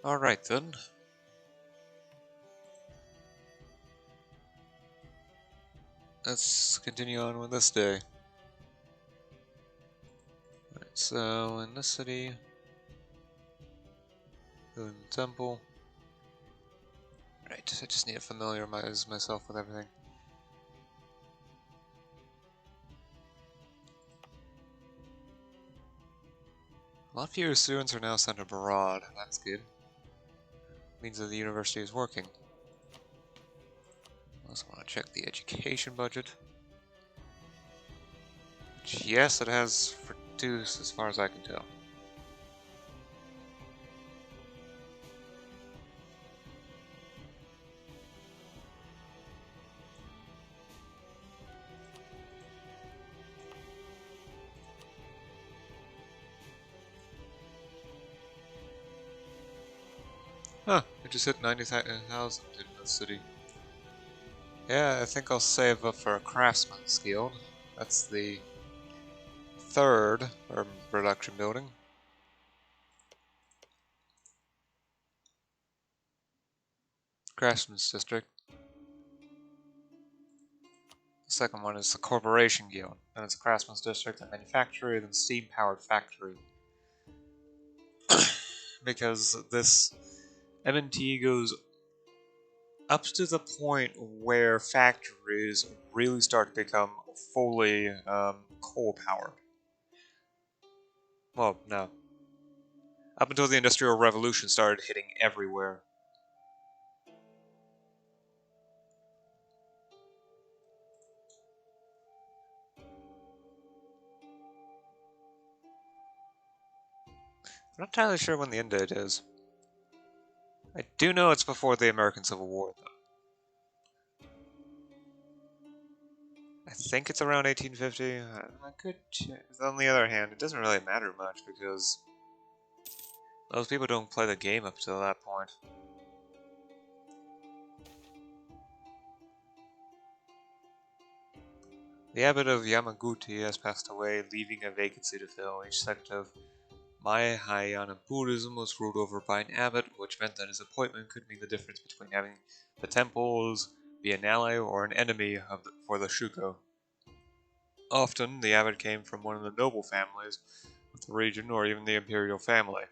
Alright then. Let's continue on with this day. Right, so in this city, building the temple. Right, I just need to familiarize myself with everything. A lot fewer students are now sent abroad. That's good. Means that the university is working. I also want to check the education budget. Which, yes, it has reduced as far as I can tell. Huh, I just hit 90,000 in the city. Yeah, I think I'll save up for a craftsman's guild. That's the third urban production building. Craftsman's district. The second one is the corporation guild. Then it's a craftsman's district, a manufactory, then steam-powered factory. Because this M&T goes up to the point where factories really start to become fully coal-powered. Well, no. Up until the Industrial Revolution started hitting everywhere. I'm not entirely sure when the end date is. I do know it's before the American Civil War, though. I think it's around 1850. I could check. On the other hand, it doesn't really matter much because most people don't play the game up to that point. The abbot of Yamaguchi has passed away, leaving a vacancy to fill. Each sect of Mahayana Buddhism was ruled over by an abbot, which meant that his appointment could mean the difference between having the temples be an ally or an enemy for the Shuko. Often, the abbot came from one of the noble families of the region or even the imperial family.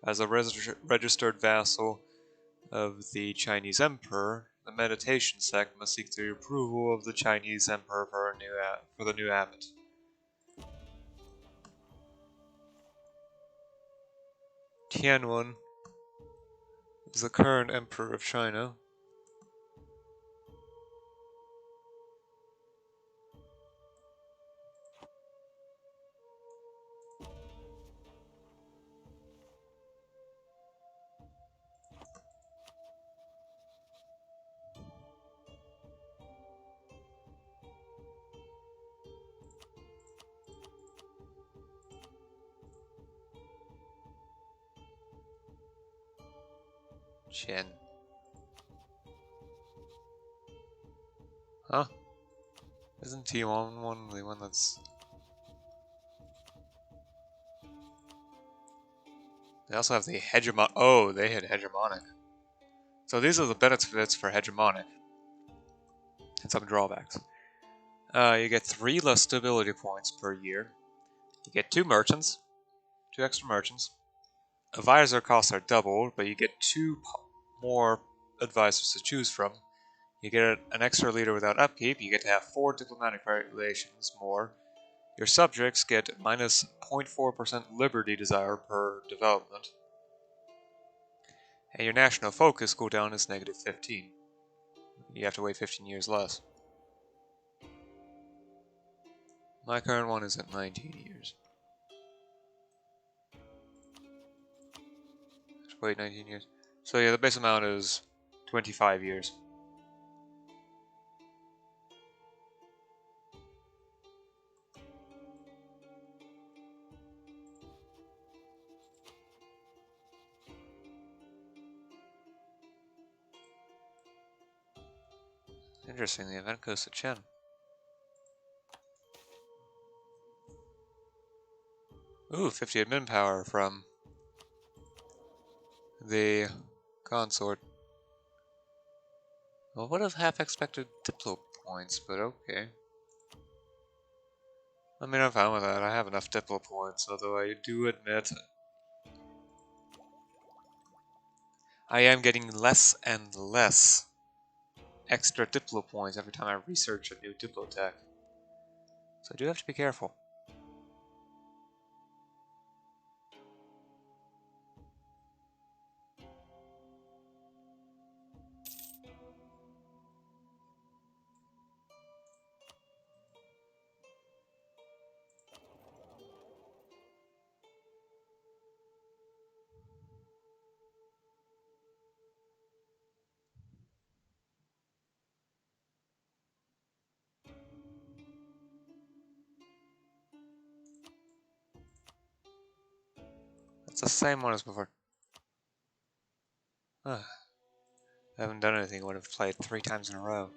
As a registered vassal of the Chinese emperor, the meditation sect must seek the approval of the Chinese emperor for the new abbot. Tianwen is the current emperor of China. Chen. Huh? Isn't T1 the one that's... They also have the hegemon... Oh, they had hegemonic. So these are the benefits for hegemonic. And some drawbacks. You get 3 less stability points per year. You get 2 merchants. 2 extra merchants. Advisor costs are doubled, but you get 2 more advisors to choose from. You get an extra leader without upkeep. You get to have 4 diplomatic relations more. Your subjects get minus 0.4% liberty desire per development. And your national focus cooldown is negative 15. You have to wait 15 years less. My current one is at 19 years. Just wait 19 years. So yeah, the base amount is 25 years. Interesting, the event goes to Chen. Ooh, 50 admin power from the consort. Well, would have half expected Diplo points, but okay. I mean, I'm fine with that. I have enough Diplo points, although I do admit I am getting less and less extra Diplo points every time I research a new Diplo tech. So I do have to be careful. It's the same one as before. I haven't done anything. I would have played 3 times in a row.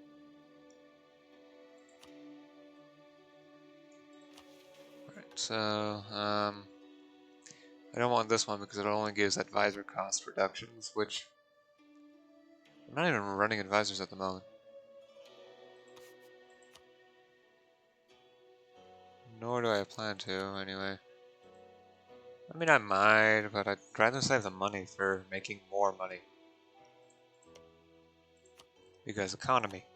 Right, so, I don't want this one because it only gives advisor cost reductions, which I'm not even running advisors at the moment. Nor do I plan to, anyway. I mean, I might, but I'd rather save the money for making more money. Because economy.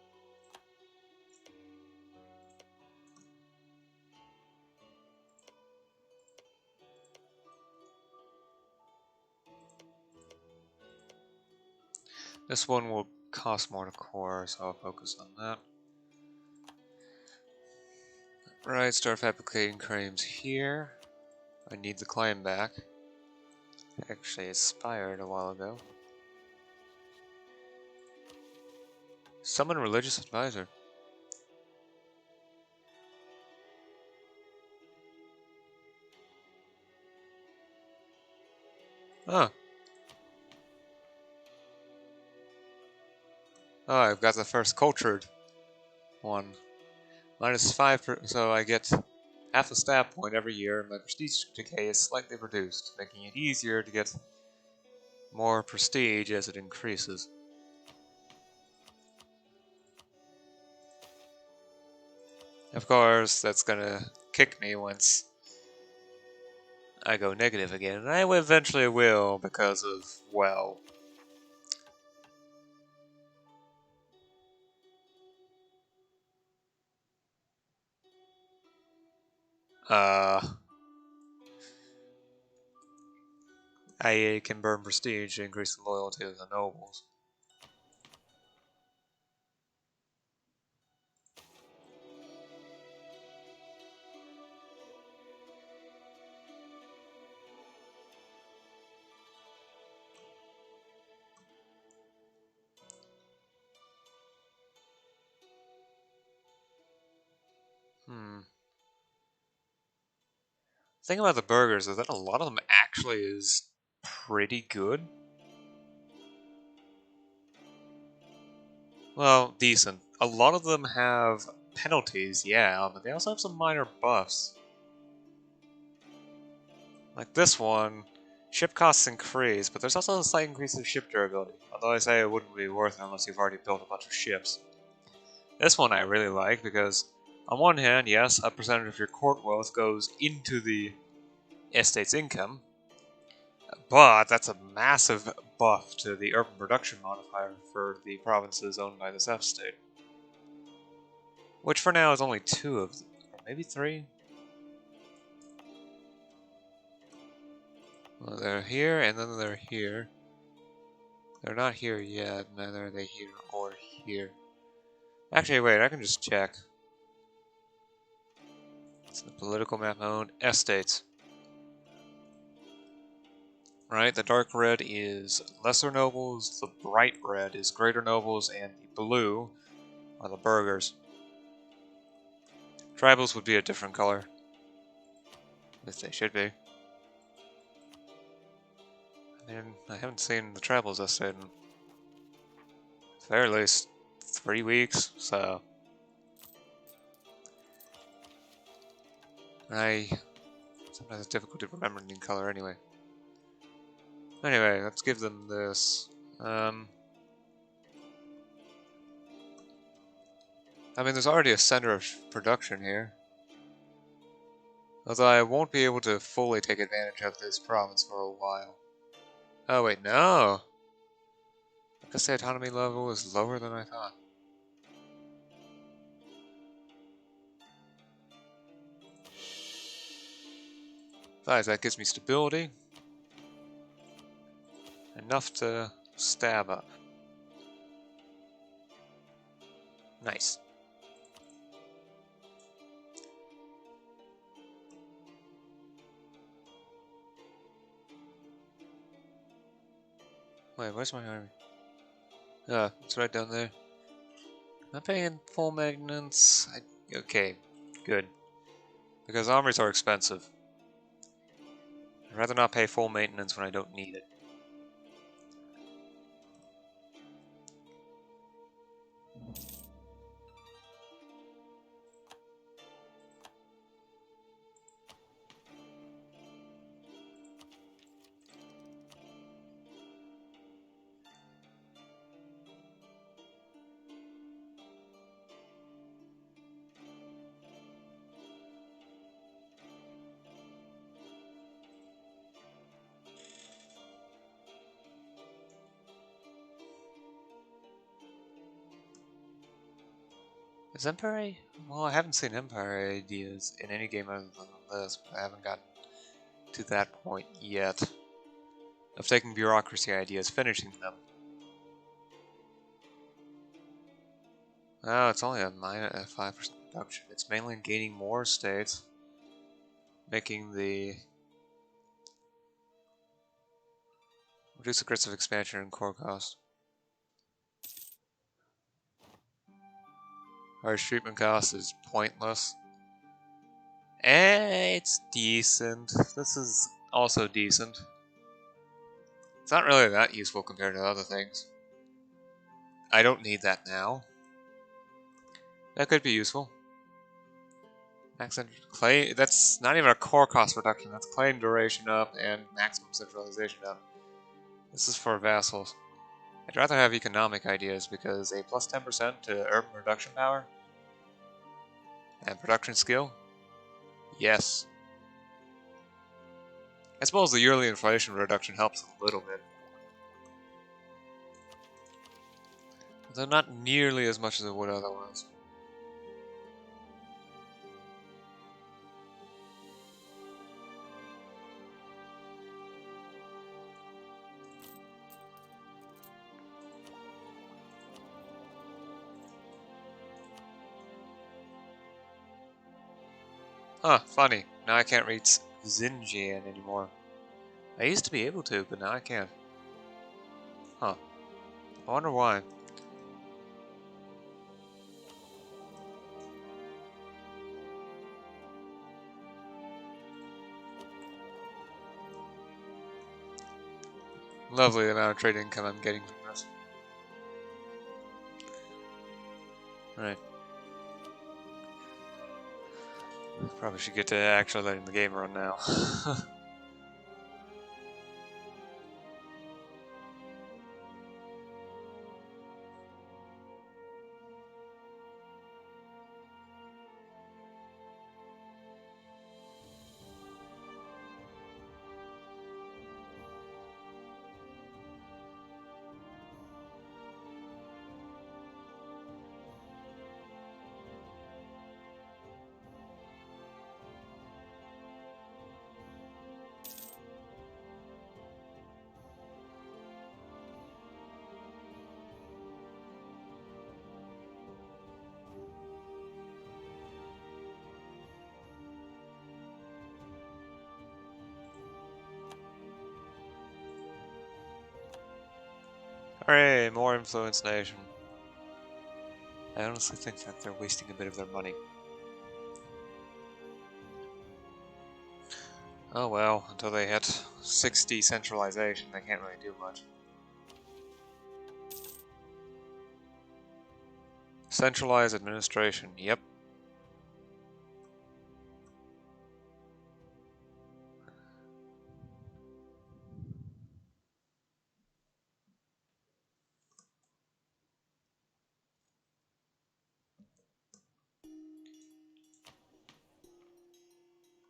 This one will cost more to core, so I'll focus on that. Right, start fabricating claims here. I need the claim back. It actually expired a while ago. Summon religious advisor. Oh. Oh, I've got the first cultured one. -5, so I get half a stat point every year, and my prestige decay is slightly reduced, making it easier to get more prestige as it increases. Of course, that's gonna kick me once I go negative again, and I eventually will because of, well... I can burn prestige to increase the loyalty of the nobles. The thing about the burgers is that a lot of them actually is pretty good. Well, decent. A lot of them have penalties, yeah, but they also have some minor buffs. Like this one, ship costs increase, but there's also a slight increase in ship durability. Although I say it wouldn't be worth it unless you've already built a bunch of ships. This one I really like because, on one hand, yes, a percentage of your court wealth goes into the estate's income, but that's a massive buff to the urban production modifier for the provinces owned by the South State. Which for now is only 2 of them, or maybe 3? Well, they're here, and then they're here. They're not here yet, neither are they here or here. Actually, wait, I can just check. It's the political map owned estates. Right, the dark red is lesser nobles, the bright red is greater nobles, and the blue are the burghers. Tribals would be a different color. At least they should be. And I haven't seen the tribals estate in at least 3 weeks, so... Sometimes it's difficult to remember new color anyway. Anyway, let's give them this. I mean, there's already a center of production here. Although I won't be able to fully take advantage of this province for a while. Oh wait, no! I guess the autonomy level is lower than I thought. Besides, that gives me stability. Enough to stab up. Nice. Wait, where's my army? Ah, it's right down there. I'm paying full maintenance. Okay, good. Because armories are expensive. I'd rather not pay full maintenance when I don't need it. Is Empire? Well, I haven't seen Empire ideas in any game other than this, but I haven't gotten to that point yet. Of taking bureaucracy ideas, finishing them. Oh, it's only a 5% reduction. It's mainly gaining more states, making the reduce aggressive expansion and core cost. Our treatment cost is pointless. It's decent. This is also decent. It's not really that useful compared to other things. I don't need that now. That could be useful. Claim, that's not even a core cost reduction, that's claim duration up and maximum centralization up. This is for vassals. I'd rather have economic ideas because a plus 10% to urban production power and production skill? Yes. I suppose the yearly inflation reduction helps a little bit. Though not nearly as much as it would otherwise. Huh, funny. Now I can't read Xinjiang anymore. I used to be able to, but now I can't. Huh. I wonder why. Lovely the amount of trade income I'm getting from this. Right. Probably should get to actually letting the game run now. Hooray, more influence nation. I honestly think that they're wasting a bit of their money. Oh well, until they hit 60 centralization, they can't really do much. Centralized administration, yep.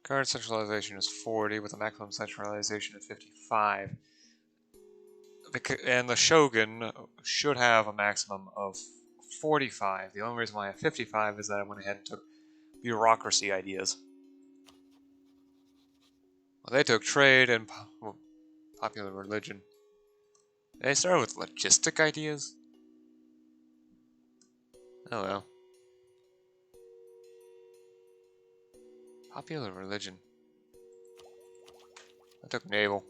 Current centralization is 40 with a maximum centralization of 55. And the Shogun should have a maximum of 45. The only reason why I have 55 is that I went ahead and took bureaucracy ideas. Well, they took trade and popular religion. They started with logistic ideas? Oh well. Popular religion. I took naval.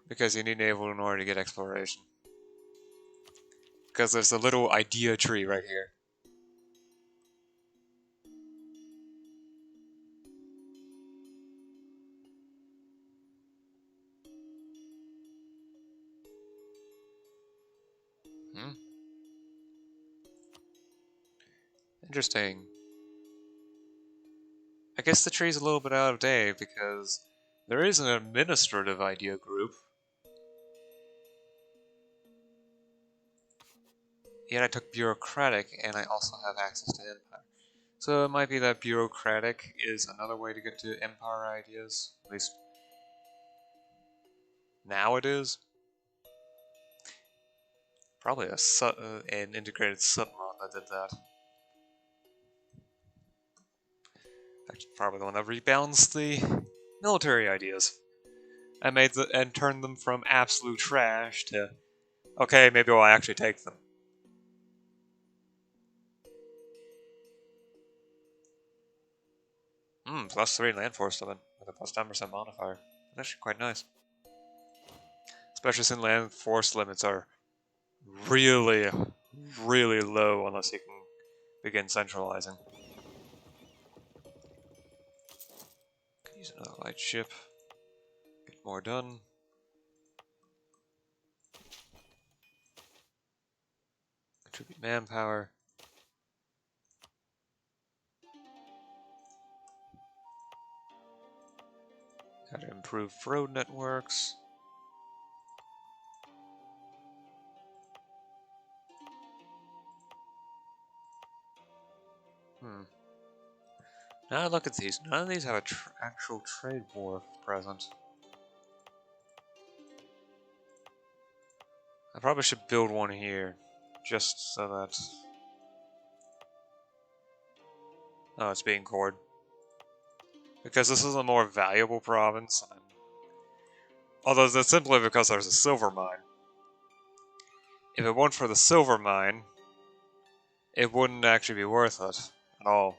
Because you need naval in order to get exploration. Because there's a little idea tree right here. Interesting. I guess the tree's a little bit out of date because there is an administrative idea group. Yet I took bureaucratic and I also have access to empire. So it might be that bureaucratic is another way to get to empire ideas. At least now it is. Probably an integrated submod that did that. That's probably the one that rebalanced the military ideas. I made and turned them from absolute trash to, okay, maybe I'll actually take them. +3 land force limit with a +10% modifier. That's actually quite nice. Especially since land force limits are really, really low unless you can begin centralizing. Use another light ship. Get more done. Contribute manpower. Gotta improve road networks. Now look at these. None of these have an actual trade wharf present. I probably should build one here, just so that... Oh, it's being cored. Because this is a more valuable province. Although that's simply because there's a silver mine. If it weren't for the silver mine, it wouldn't actually be worth it at all.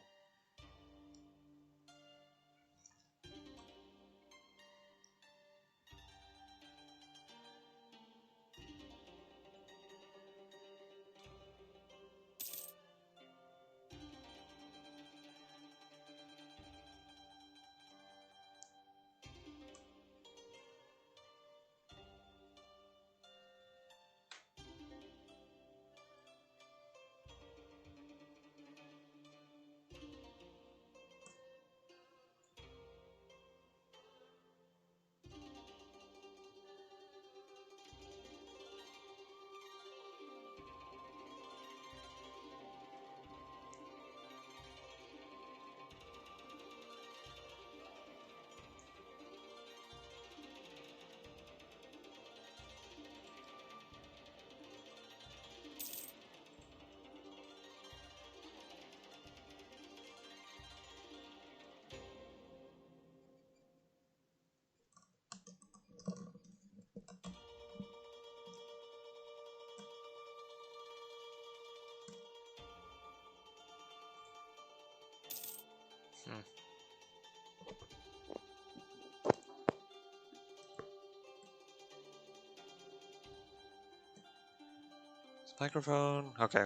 Microphone? Okay.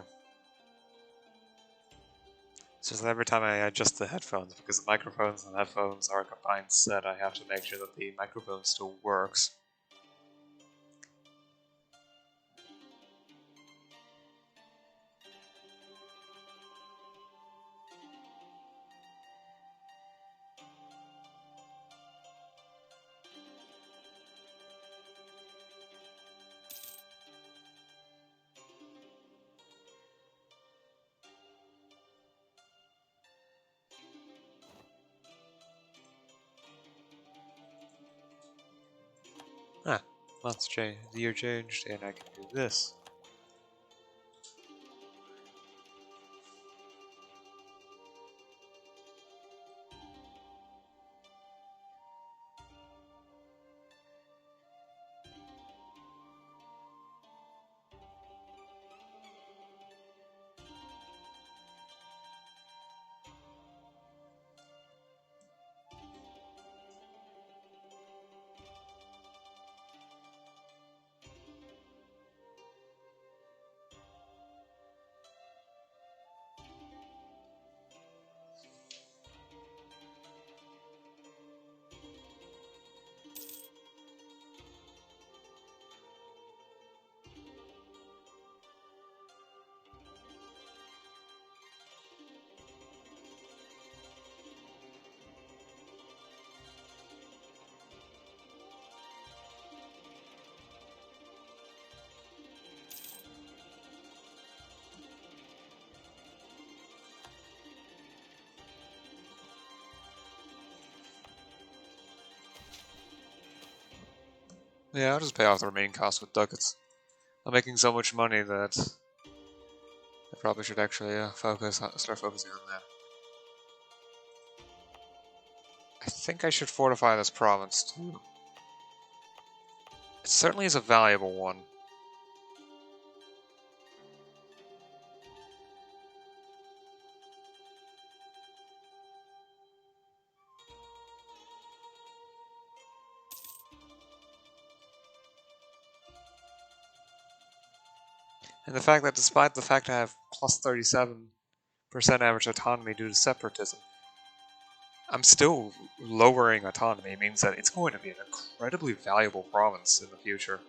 It's just every time I adjust the headphones, because the microphones and the headphones are a combined set, I have to make sure that the microphone still works. months changed, the year changed, and I can do this. Yeah, I'll just pay off the remaining costs with ducats. I'm making so much money that I probably should actually start focusing on that. I think I should fortify this province too. It certainly is a valuable one. And the fact that despite the fact I have plus 37% average autonomy due to separatism, I'm still lowering autonomy means that it's going to be an incredibly valuable province in the future.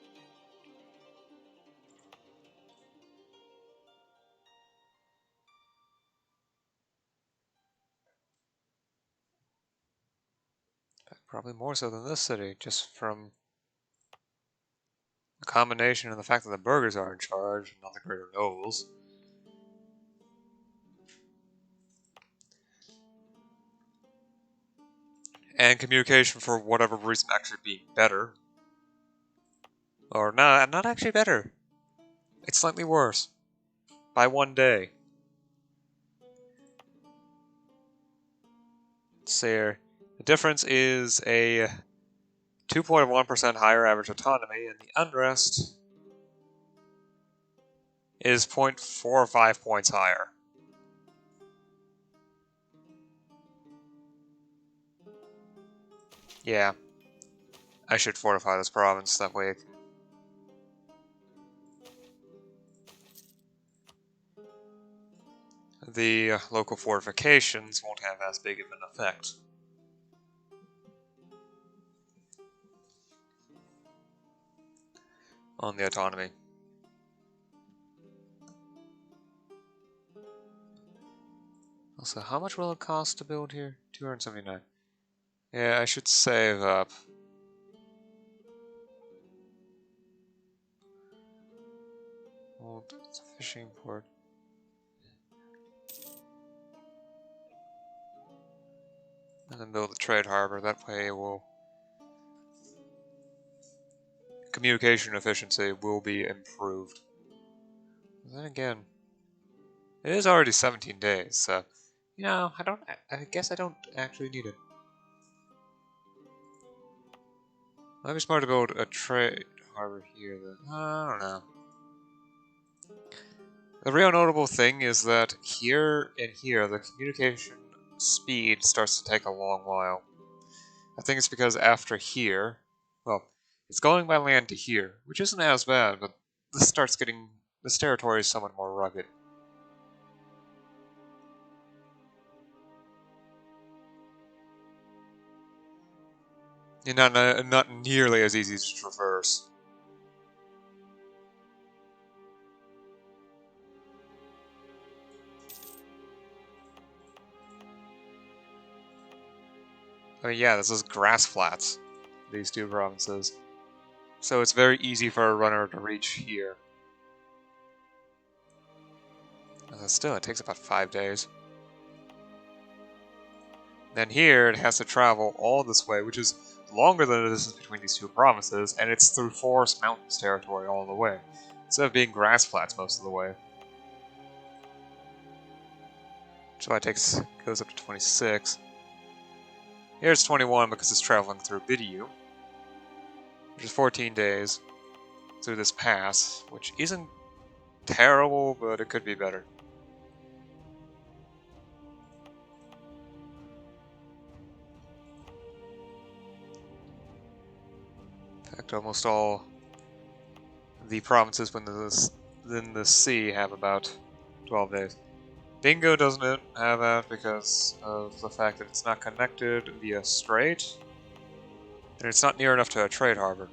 Probably more so than this city, just from the combination of the fact that the burghers are in charge, not the greater nobles. And communication, for whatever reason, actually being better. Or not actually better. It's slightly worse. By 1 day. Let's see here. The difference is a 2.1% higher average autonomy, and the unrest is 0.45 points higher. Yeah. I should fortify this province, that way it can... The local fortifications won't have as big of an effect on the autonomy. Also, how much will it cost to build here? 279. Yeah, I should save up. Oh, it's a fishing port. And then build a trade harbor. That way will... communication efficiency will be improved. But then again, it is already 17 days, so... You know, I guess I don't actually need it. Might be smart to build a trade harbor here, then. I don't know. The real notable thing is that here and here, the communication speed starts to take a long while. I think it's because after here, well, it's going by land to here, which isn't as bad, but this territory is somewhat more rugged. And not nearly as easy to traverse. I mean, yeah, this is grass flats, these two provinces. So it's very easy for a runner to reach here. Still, it takes about 5 days. Then here, it has to travel all this way, which is longer than the distance between these two provinces, and it's through forest mountains territory all the way, instead of being grass flats most of the way. July goes up to 26. Here's 21 because it's traveling through MEIOU, which is 14 days through this pass, which isn't terrible, but it could be better. In fact, almost all the provinces within the sea have about 12 days. Bingo doesn't have that because of the fact that it's not connected via strait, and it's not near enough to a trade harbor.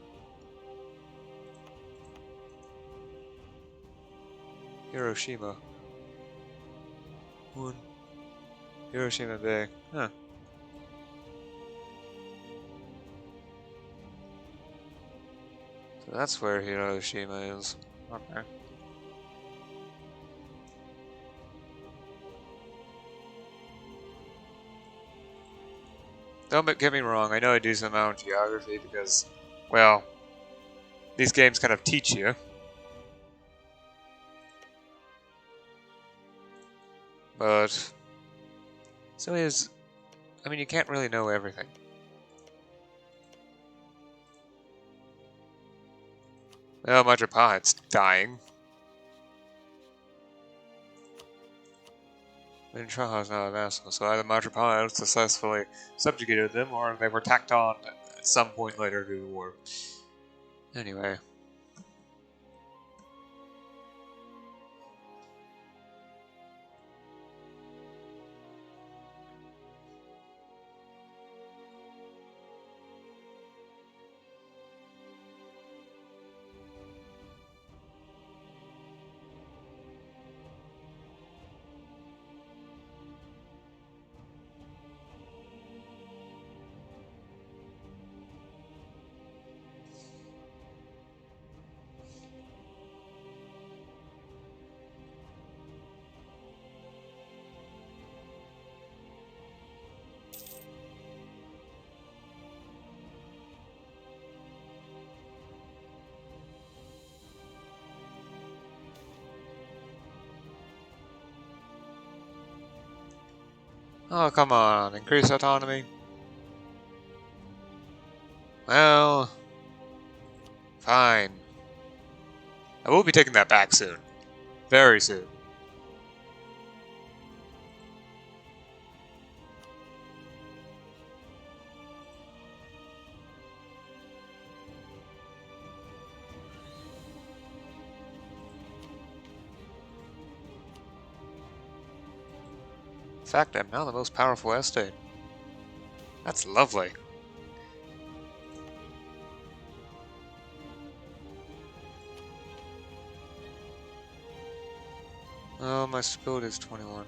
Hiroshima. Hiroshima Bay. Huh. So that's where Hiroshima is. Okay. Don't get me wrong, I know I do some amount of geography because, well, these games kind of teach you. But, so I mean, you can't really know everything. Well, Majapahit's dying. And Shaha's not a vassal, so either Majapahit successfully subjugated them, or they were tacked on at some point later due to war. Anyway. Oh, come on, increase autonomy. Well, fine. I will be taking that back soon. Very soon. In fact, I'm now the most powerful estate. That's lovely. Oh, my stability is 21.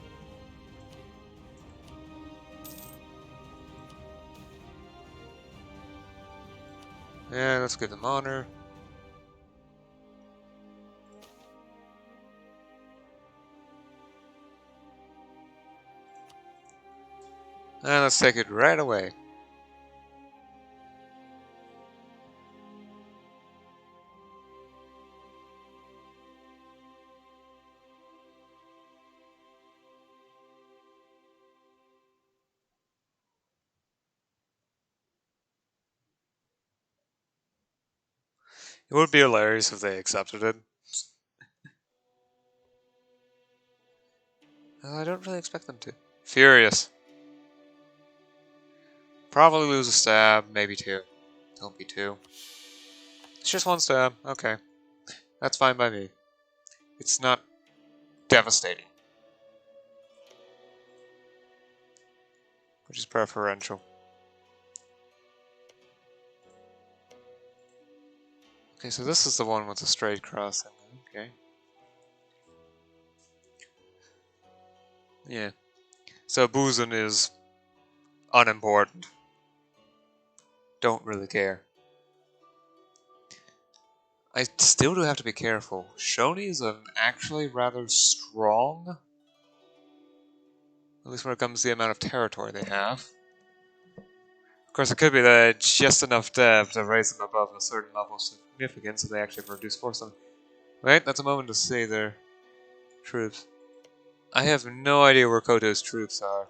Yeah, let's give them honor. And let's take it right away. It would be hilarious if they accepted it. I don't really expect them to. Furious. Probably lose a stab, maybe two. Don't be two. It's just one stab. Okay. That's fine by me. It's not devastating. Which is preferential. Okay, so this is the one with the straight crossing. Okay. Yeah. So Buzan is unimportant. Don't really care. I still do have to be careful. Shoni is actually rather strong. At least when it comes to the amount of territory they have. course, it could be that just enough depth to raise them above a certain level of significance so they actually produce force on. Wait, that's a moment to see their troops. I have no idea where Koto's troops are.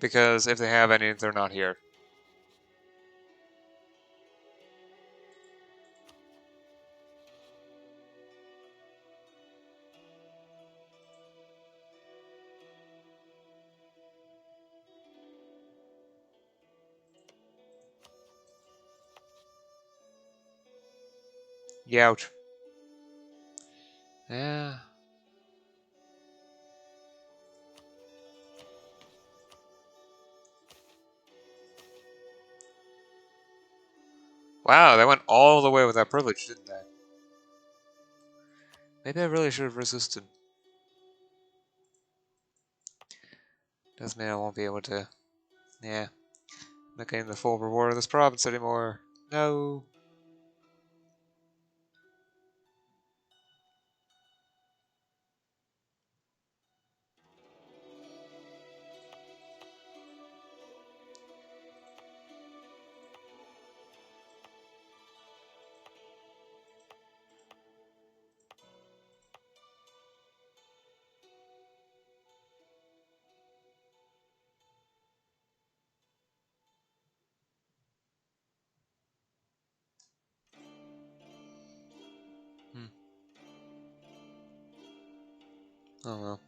Because if they have any, they're not here. Youch. Yeah. Wow, they went all the way with that privilege, didn't they? Maybe I really should have resisted. Doesn't mean I won't be able to. Yeah. Not getting the full reward of this province anymore. No. Hmm. Oh well.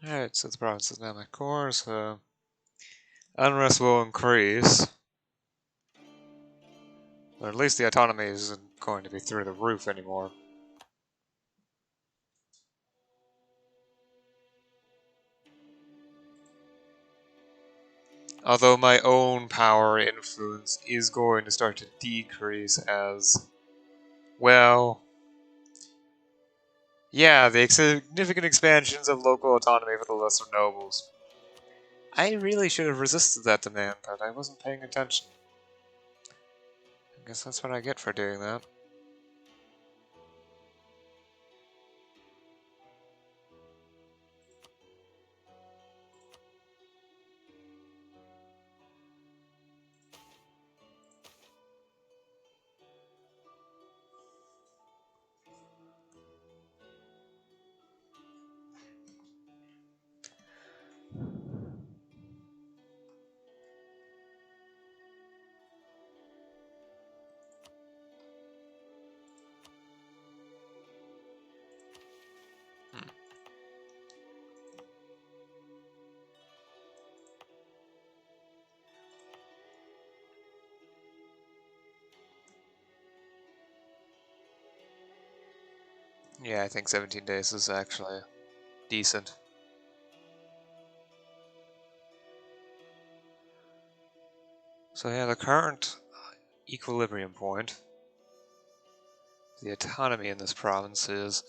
Alright, so the province is now my core, so unrest will increase. But at least the autonomy isn't going to be through the roof anymore. Although my own power influence is going to start to decrease as, well, yeah, the significant expansions of local autonomy for the lesser nobles. I really should have resisted that demand, but I wasn't paying attention. I guess that's what I get for doing that. Yeah, I think 17 days is actually decent. So yeah, the current equilibrium point, the autonomy in this province is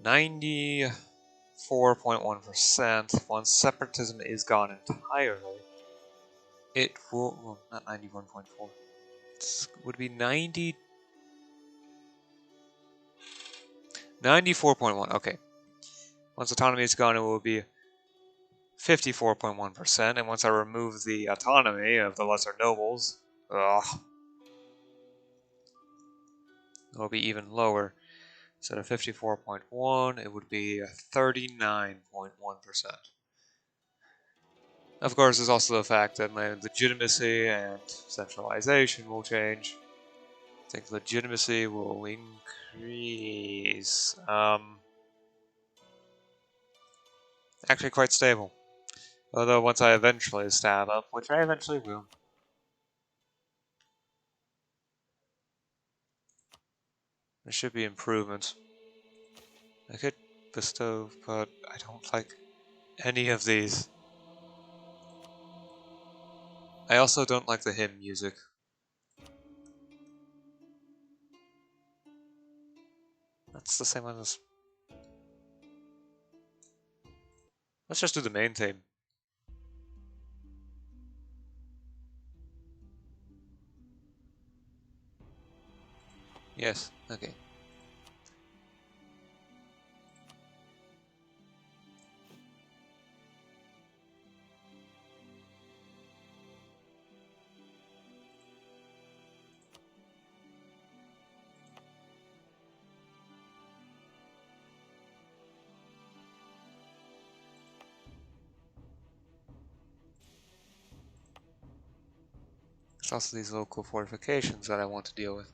94.1%. Once separatism is gone entirely, it will, well, not 91.4. It would be 94.1. Okay. Once autonomy is gone, it will be 54.1%, and once I remove the autonomy of the lesser nobles, it will be even lower. Instead of 54.1, it would be 39.1%. Of course, there's also the fact that my legitimacy and centralization will change. I think legitimacy will increase. Actually quite stable. Although once I eventually stab up, which I eventually will, there should be improvements. I could bestow, but I don't like any of these. I also don't like the hymn music. That's the same one as... Let's just do the main theme. Yes, okay. There's also these local fortifications that I want to deal with.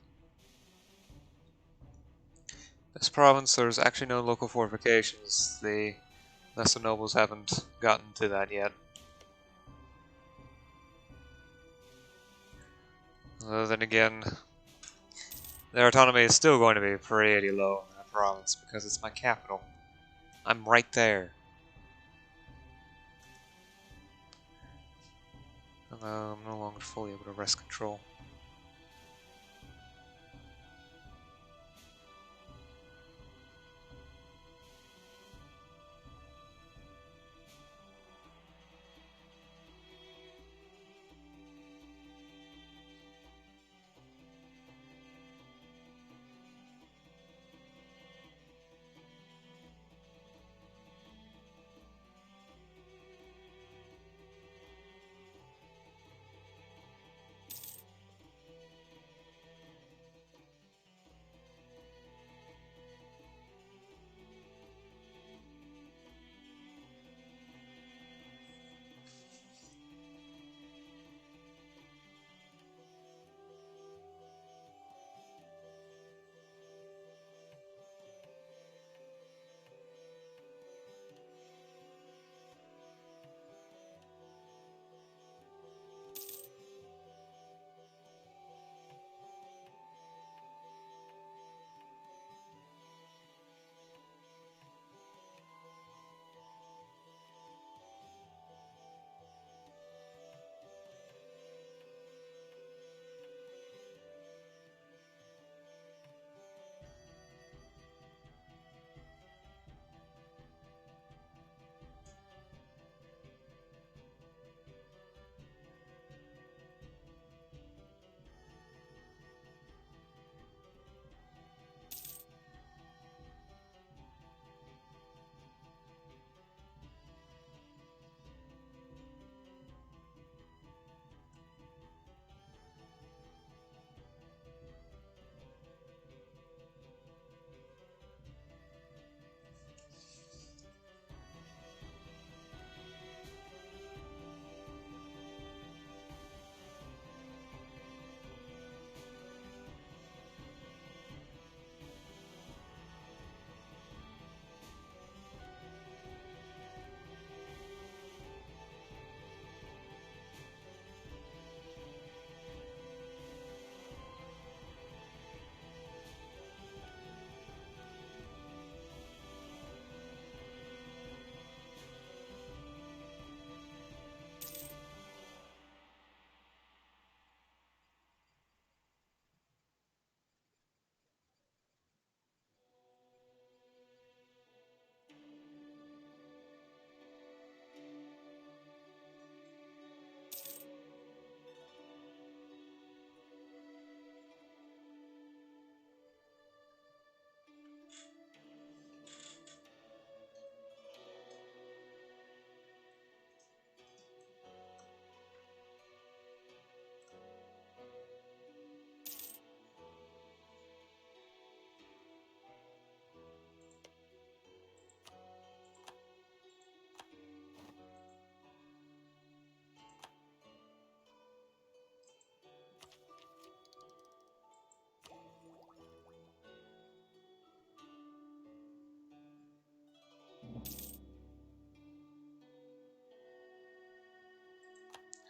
This province, there's actually no local fortifications. The lesser nobles haven't gotten to that yet. Then again, their autonomy is still going to be pretty low in that province because it's my capital. I'm right there. Although I'm no longer fully able to wrest control.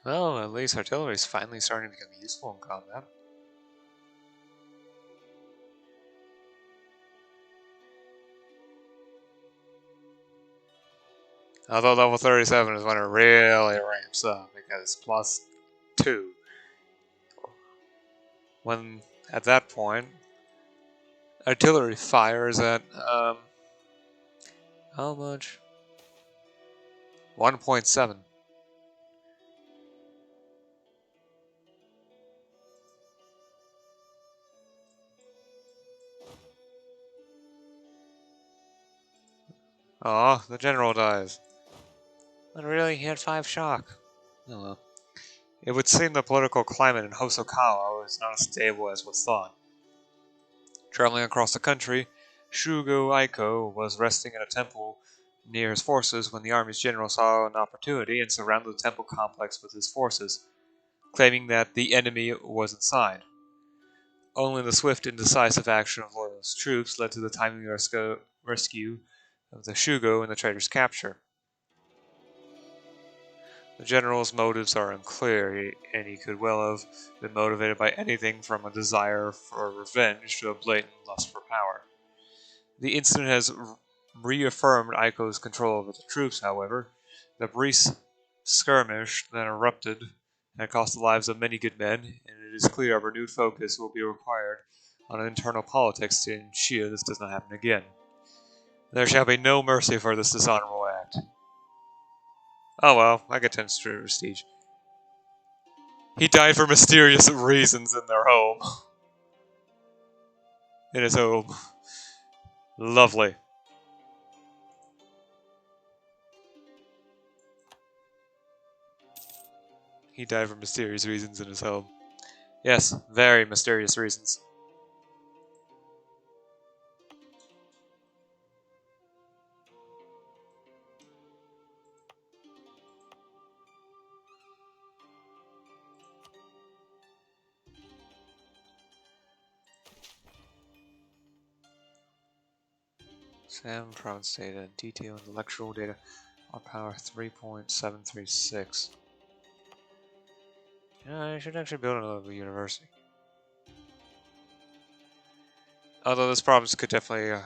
Well, at least artillery is finally starting to become useful in combat. Although level 37 is when it really ramps up, because plus 2. When, at that point, artillery fires at, how much? 1.7. Oh, the general dies. But really, he had 5 shock. Oh well. It would seem the political climate in Hosokawa was not as stable as was thought. Traveling across the country, Shugo Aiko was resting in a temple near his forces when the army's general saw an opportunity and surrounded the temple complex with his forces, claiming that the enemy was inside. Only the swift and decisive action of Loyalist troops led to the timely rescue of the Shugo and the traitor's capture. The general's motives are unclear, and he could well have been motivated by anything from a desire for revenge to a blatant lust for power. The incident has reaffirmed Aiko's control over the troops, however. The brief skirmish that erupted had cost the lives of many good men, and it is clear a renewed focus will be required on internal politics to ensure this does not happen again. There shall be no mercy for this dishonorable act. Oh well, I get 10 prestige. He died for mysterious reasons in their home. In his home. Lovely. He died for mysterious reasons in his home. Yes, very mysterious reasons. Sam province data, detailed electoral data, R power 3.736. Yeah, I should actually build another university. Although this province could definitely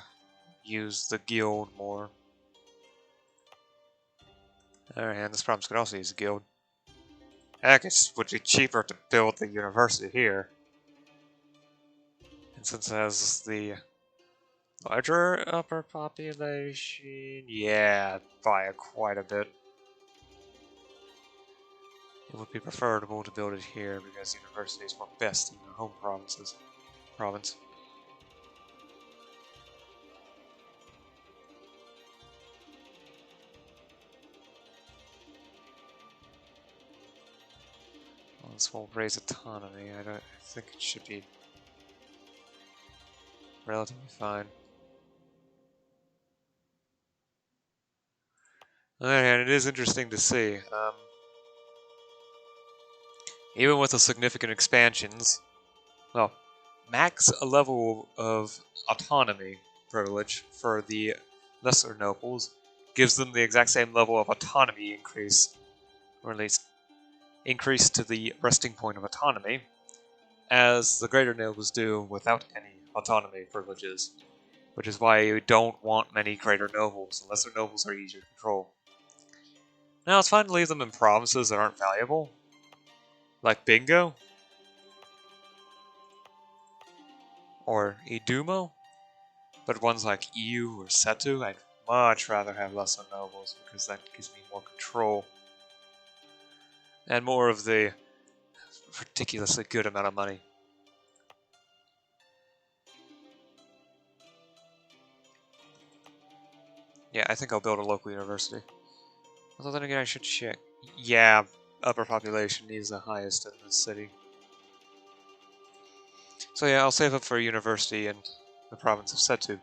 use the guild more. On the other hand, this province could also use the guild. Heck, it would be cheaper to build the university here. And since it has the larger upper population, yeah, by quite a bit. It would be preferable to build it here because universities work best in their home province. Well, this will raise autonomy. I think it should be relatively fine. On the other hand, it is interesting to see. Even with the significant expansions, well, max level of autonomy privilege for the lesser nobles gives them the exact same level of autonomy increase, or at least increase to the resting point of autonomy, as the greater nobles do without any autonomy privileges, which is why you don't want many greater nobles. The lesser nobles are easier to control. Now it's fine to leave them in provinces that aren't valuable, like Bingo, or Idumo, but ones like MEIOU or Setu, I'd much rather have lesser nobles, because that gives me more control, and more of the ridiculously good amount of money. Yeah, I think I'll build a local university. Although then again, I should check. Yeah, upper population is the highest in this city. So yeah, I'll save up for a university in the province of Setu.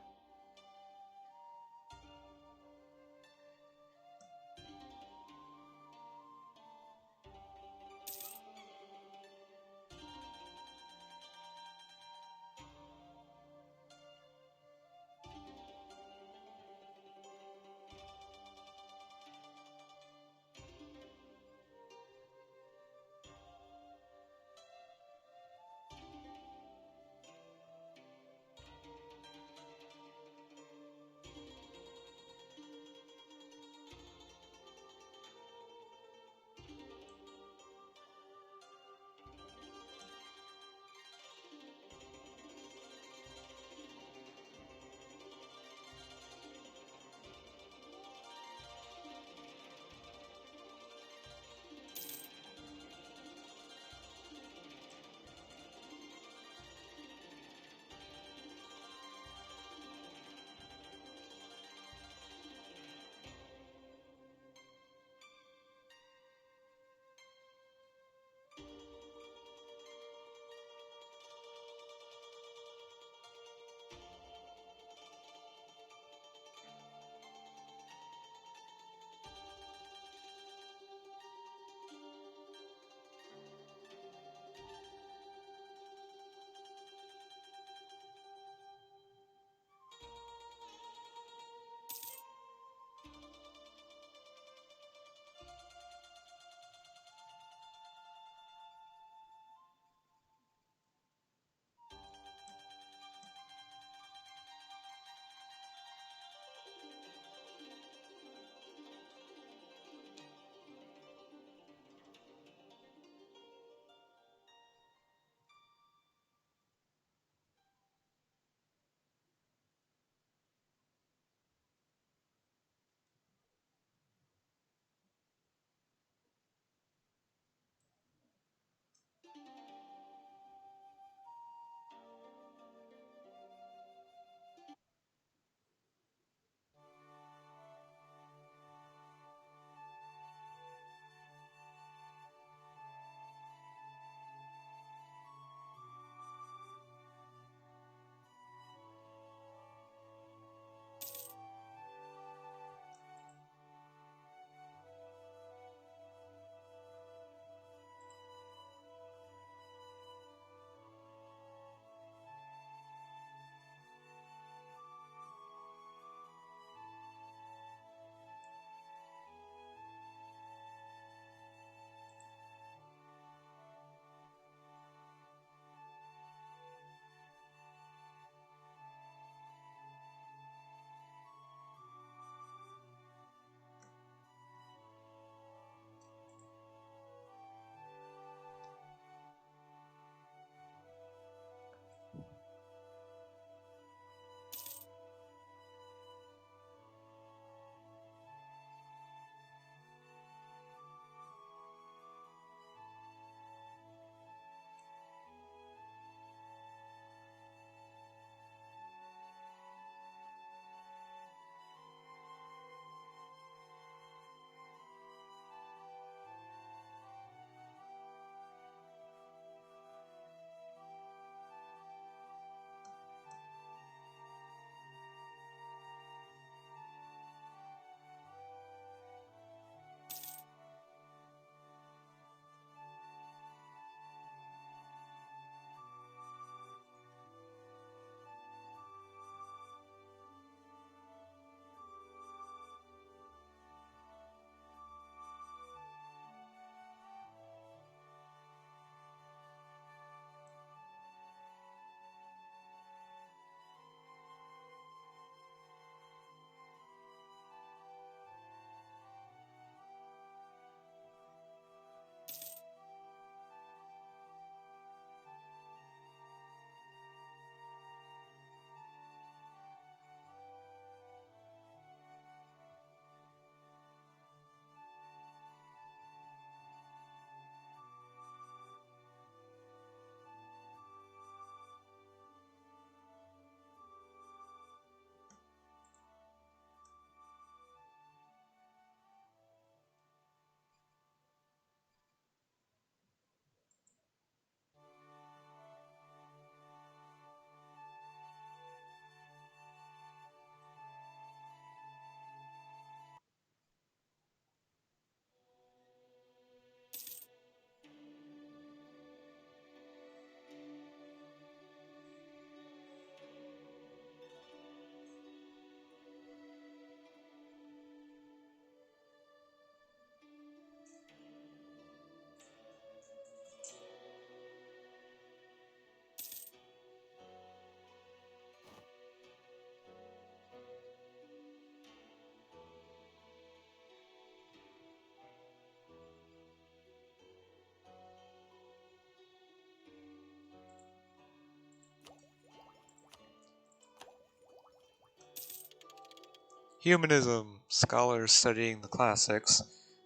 Humanism. Scholars studying the classics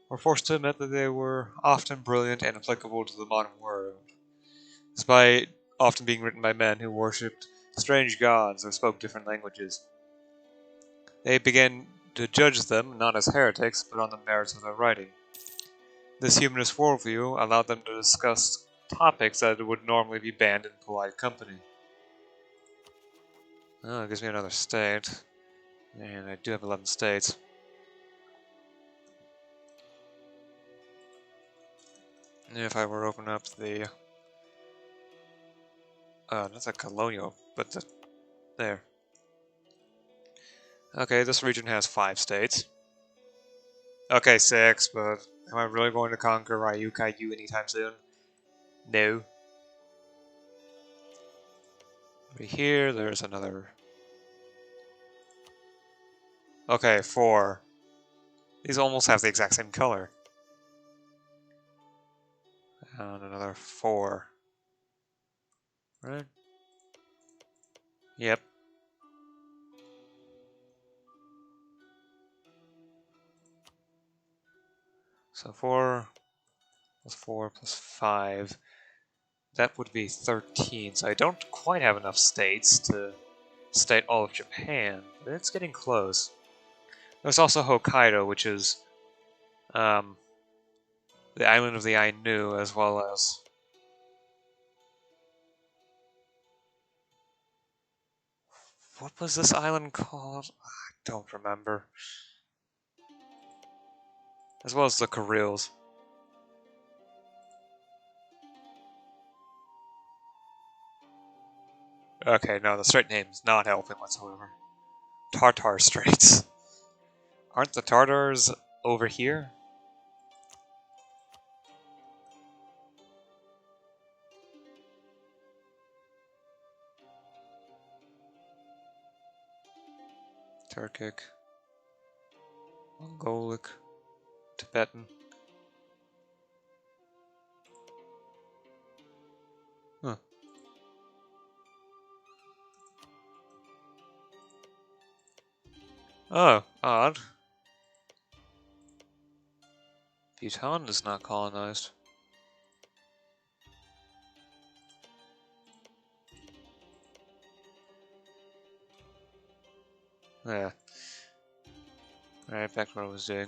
were forced to admit that they were often brilliant and applicable to the modern world, despite often being written by men who worshipped strange gods or spoke different languages. They began to judge them not as heretics, but on the merits of their writing. This humanist worldview allowed them to discuss topics that would normally be banned in polite company. Oh, it gives me another state. And I do have 11 states. If I were to open up the... that's a colonial, but there. Okay, this region has 5 states. Okay, 6, but am I really going to conquer MEIOU anytime soon? No. Over here, there's another... Okay, 4. These almost have the exact same color. And another 4. Right? Yep. So 4 plus 4 plus 5. That would be 13. So I don't quite have enough states to state all of Japan, but it's getting close. There's also Hokkaido, which is the island of the Ainu, as well as... What was this island called? I don't remember. As well as the Kurils. Okay, no, the strait name's not helping whatsoever. Tartar Straits. Aren't the Tartars over here? Turkic. Mongolic. Tibetan. Huh. Oh, odd. Bhutan is not colonized. Yeah. Alright, back to what I was doing.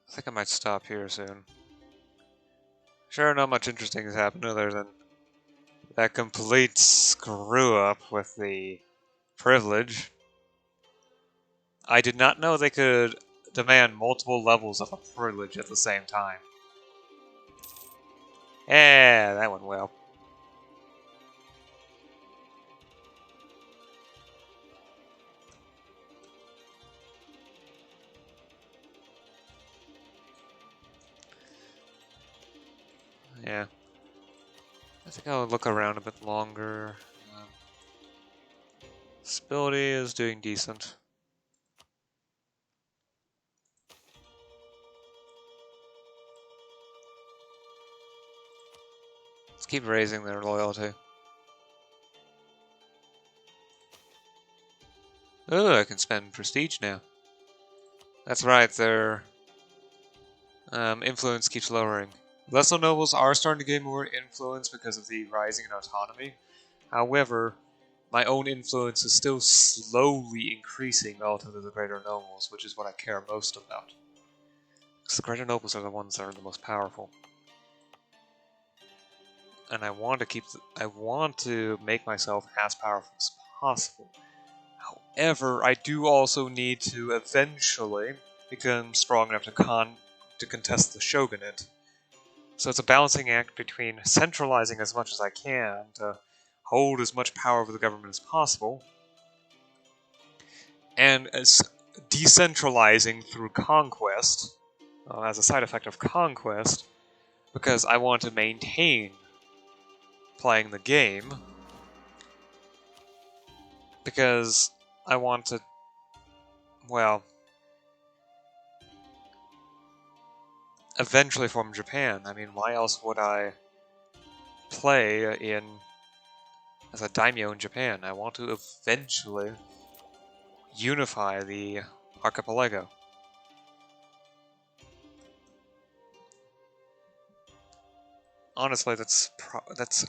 I think I might stop here soon. Sure, not much interesting has happened other than that complete screw up with the privilege. I did not know they could demand multiple levels of a privilege at the same time. Yeah, that went well. Yeah. I think I'll look around a bit longer. Stability is doing decent. Let's keep raising their loyalty. Oh, I can spend prestige now. That's right, their influence keeps lowering. Lesser nobles are starting to gain more influence because of the rising in autonomy. However, my own influence is still slowly increasing relative to the greater nobles, which is what I care most about. Because the greater nobles are the ones that are the most powerful. And I want to make myself as powerful as possible. However, I do also need to eventually become strong enough to contest the shogunate. So it's a balancing act between centralizing as much as I can to hold as much power over the government as possible, and as decentralizing through conquest, as a side effect of conquest, because I want to maintain playing the game, because I want to, well, eventually form Japan. I mean, why else would I play as a daimyo in Japan. I want to eventually unify the archipelago. Honestly, that's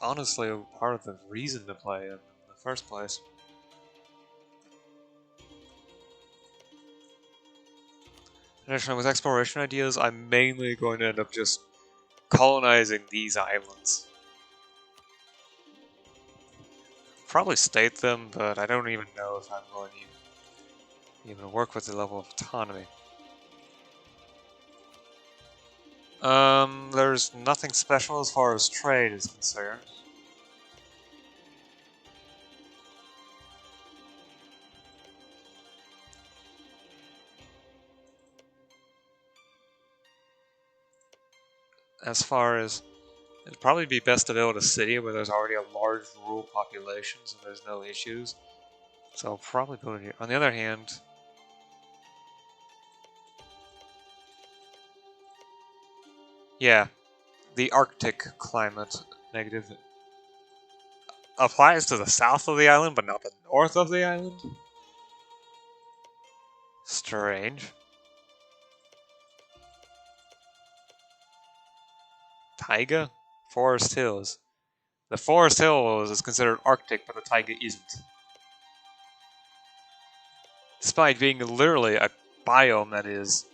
honestly part of the reason to play it in the first place. Additionally, with exploration ideas, I'm mainly going to end up just colonizing these islands. Probably state them, but I don't even know if I'm going to even work with the level of autonomy. There's nothing special as far as trade is concerned. As far as, it'd probably be best to build a city where there's already a large rural population, so there's no issues. So I'll probably build it here. On the other hand, yeah, the Arctic climate negative applies to the south of the island, but not the north of the island? Strange. Taiga? Forest Hills. The Forest Hills is considered Arctic, but the taiga isn't. Despite being literally a biome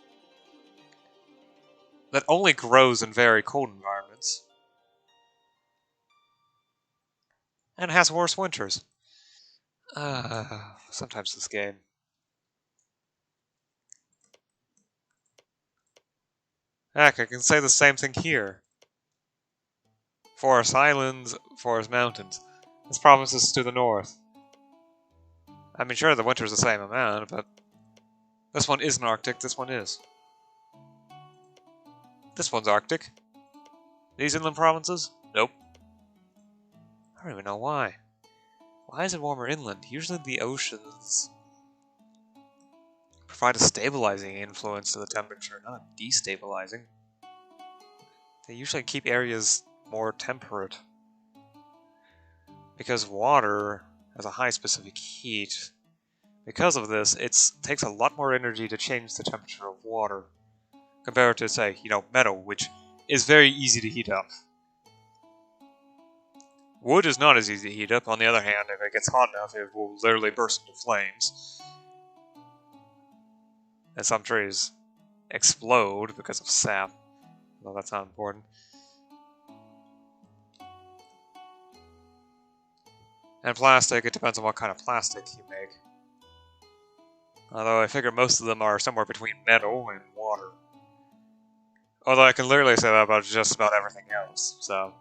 that only grows in very cold environments. And has worse winters. Sometimes this game. Heck, I can say the same thing here. Forest Islands, Forest Mountains. This province is to the north. I mean, sure, the winter's the same amount, but this one isn't Arctic, this one is. This one's Arctic. These inland provinces? Nope. I don't even know why. Why is it warmer inland? Usually the oceans provide a stabilizing influence to the temperature, not a destabilizing. They usually keep areas more temperate. Because water has a high specific heat. Because of this, it takes a lot more energy to change the temperature of water. Compared to, say, metal, which is very easy to heat up. Wood is not as easy to heat up. On the other hand, if it gets hot enough, it will literally burst into flames. And some trees explode because of sap. Well, that's not important. And plastic, it depends on what kind of plastic you make. Although I figure most of them are somewhere between metal and water. Although I can literally say that about just about everything else, so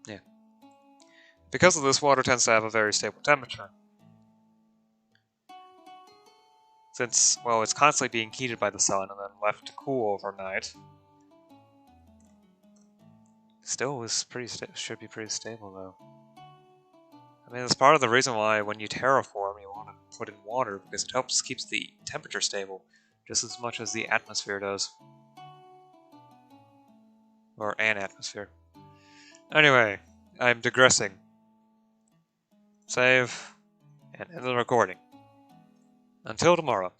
yeah. Because of this, water tends to have a very stable temperature. Since, well, it's constantly being heated by the sun and then left to cool overnight. Still is should be pretty stable though. I mean, that's part of the reason why when you terraform, you want to put in water, because it helps keeps the temperature stable, just as much as the atmosphere does. Or an atmosphere. Anyway, I'm digressing. Save, and end the recording. Until tomorrow.